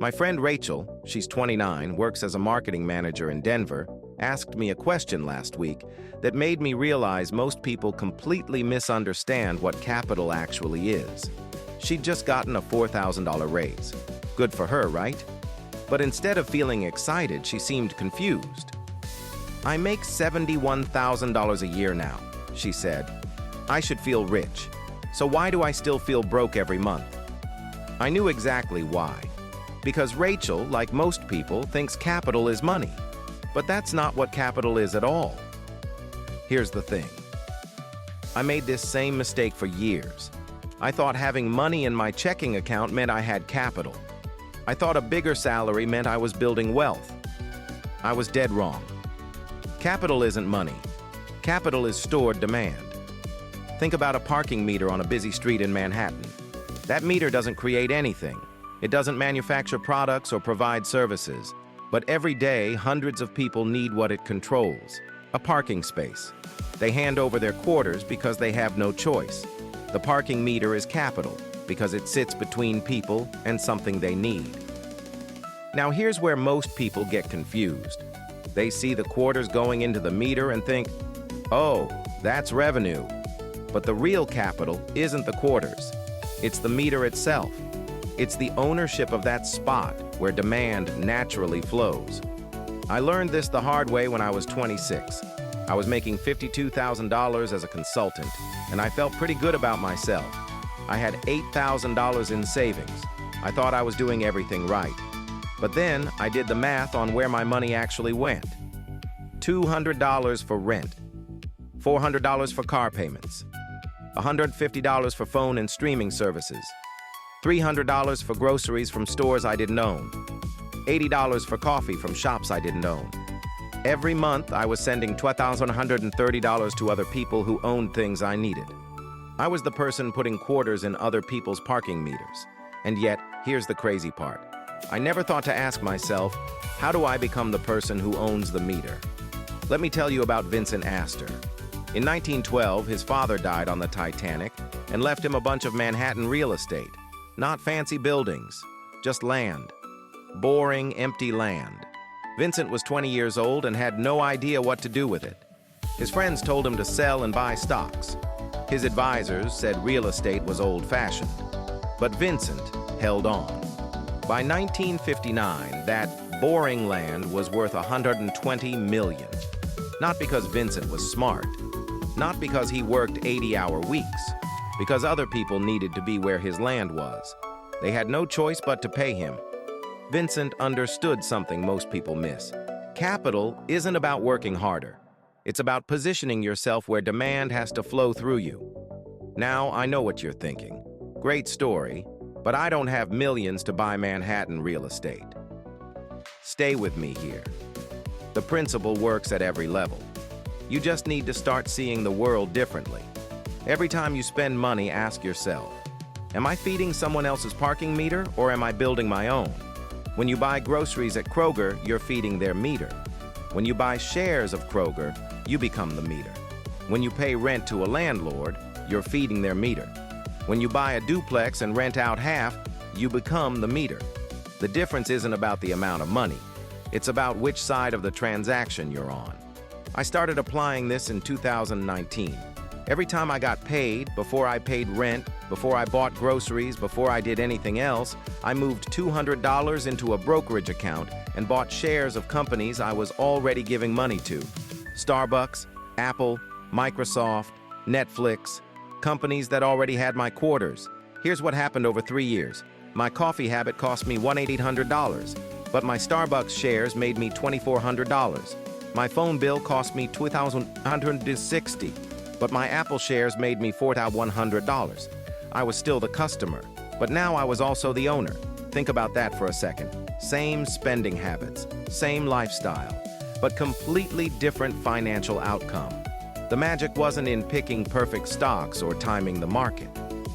My friend Rachel, she's 29, works as a marketing manager in Denver, asked me a question last week that made me realize most people completely misunderstand what capital actually is. She'd just gotten a $4,000 raise. Good for her, right? But instead of feeling excited, she seemed confused. "I make $71,000 a year now," she said. "I should feel rich. So why do I still feel broke every month?" I knew exactly why. Because Rachel, like most people, thinks capital is money. But that's not what capital is at all. Here's the thing. I made this same mistake for years. I thought having money in my checking account meant I had capital. I thought a bigger salary meant I was building wealth. I was dead wrong. Capital isn't money. Capital is stored demand. Think about a parking meter on a busy street in Manhattan. That meter doesn't create anything. It doesn't manufacture products or provide services. But every day, hundreds of people need what it controls, a parking space. They hand over their quarters because they have no choice. The parking meter is capital because it sits between people and something they need. Now here's where most people get confused. They see the quarters going into the meter and think, "Oh, that's revenue." But the real capital isn't the quarters. It's the meter itself. It's the ownership of that spot where demand naturally flows. I learned this the hard way when I was 26. I was making $52,000 as a consultant, and I felt pretty good about myself. I had $8,000 in savings. I thought I was doing everything right. But then I did the math on where my money actually went. $200 for rent, $400 for car payments, $150 for phone and streaming services, $300 for groceries from stores I didn't own, $80 for coffee from shops I didn't own. Every month, I was sending $2,130 to other people who owned things I needed. I was the person putting quarters in other people's parking meters. And yet, here's the crazy part. I never thought to ask myself, how do I become the person who owns the meter? Let me tell you about Vincent Astor. In 1912, his father died on the Titanic and left him a bunch of Manhattan real estate. Not fancy buildings, just land. Boring, empty land. Vincent was 20 years old and had no idea what to do with it. His friends told him to sell and buy stocks. His advisors said real estate was old-fashioned. But Vincent held on. By 1959, that boring land was worth $120 million. Not because Vincent was smart. Not because he worked 80-hour weeks. Because other people needed to be where his land was. They had no choice but to pay him. Vincent understood something most people miss. Capital isn't about working harder. It's about positioning yourself where demand has to flow through you. Now, I know what you're thinking. Great story, but I don't have millions to buy Manhattan real estate. Stay with me here. The principle works at every level. You just need to start seeing the world differently. Every time you spend money, ask yourself, am I feeding someone else's parking meter or am I building my own? When you buy groceries at Kroger, you're feeding their meter. When you buy shares of Kroger, you become the meter. When you pay rent to a landlord, you're feeding their meter. When you buy a duplex and rent out half, you become the meter. The difference isn't about the amount of money. It's about which side of the transaction you're on. I started applying this in 2019. Every time I got paid, before I paid rent, before I bought groceries, before I did anything else, I moved $200 into a brokerage account and bought shares of companies I was already giving money to. Starbucks, Apple, Microsoft, Netflix, companies that already had my quarters. Here's what happened over 3 years. My coffee habit cost me $1,800, but my Starbucks shares made me $2,400. My phone bill cost me $2,160. But my Apple shares made me $4,100. I was still the customer, but now I was also the owner. Think about that for a second. Same spending habits, same lifestyle, but completely different financial outcome. The magic wasn't in picking perfect stocks or timing the market.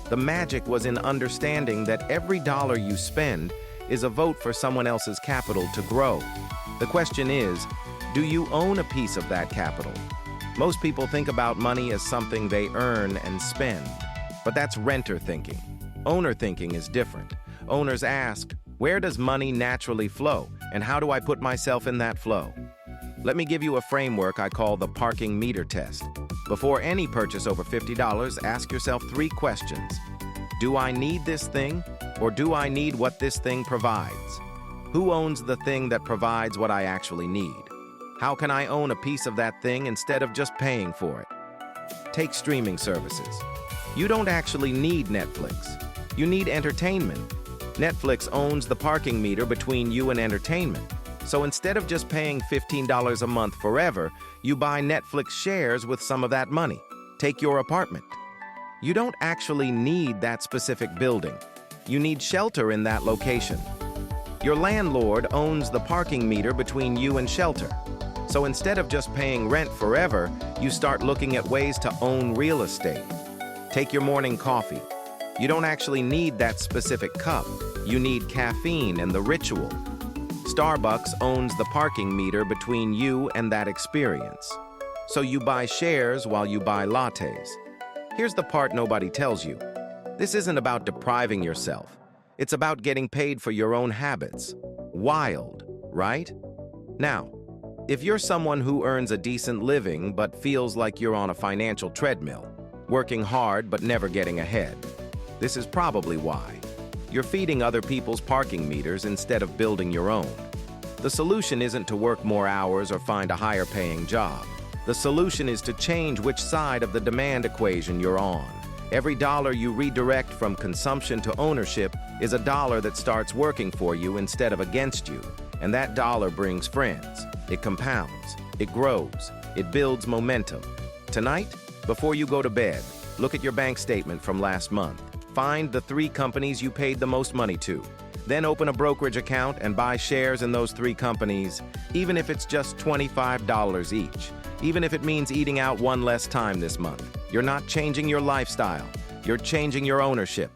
The magic was in understanding that every dollar you spend is a vote for someone else's capital to grow. The question is, do you own a piece of that capital? Most people think about money as something they earn and spend, but that's renter thinking. Owner thinking is different. Owners ask, Where does money naturally flow, and how do I put myself in that flow? Let me give you a framework I call the parking meter test. Before any purchase over $50, ask yourself 3 questions. Do I need this thing, or do I need what this thing provides? Who owns the thing that provides what I actually need? How can I own a piece of that thing instead of just paying for it? Take streaming services. You don't actually need Netflix. You need entertainment. Netflix owns the parking meter between you and entertainment. So instead of just paying $15 a month forever, you buy Netflix shares with some of that money. Take your apartment. You don't actually need that specific building. You need shelter in that location. Your landlord owns the parking meter between you and shelter. So instead of just paying rent forever, you start looking at ways to own real estate. Take your morning coffee. You don't actually need that specific cup. You need caffeine and the ritual. Starbucks owns the parking meter between you and that experience. So you buy shares while you buy lattes. Here's the part nobody tells you. This isn't about depriving yourself. It's about getting paid for your own habits. Wild, right? Now, if you're someone who earns a decent living but feels like you're on a financial treadmill, working hard but never getting ahead, this is probably why. You're feeding other people's parking meters instead of building your own. The solution isn't to work more hours or find a higher paying job. The solution is to change which side of the demand equation you're on. Every dollar you redirect from consumption to ownership is a dollar that starts working for you instead of against you. And that dollar brings friends. It compounds. It grows. It builds momentum. Tonight, before you go to bed, look at your bank statement from last month. Find the 3 companies you paid the most money to. Then open a brokerage account and buy shares in those 3 companies, even if it's just $25 each. Even if it means eating out one less time this month. You're not changing your lifestyle. You're changing your ownership.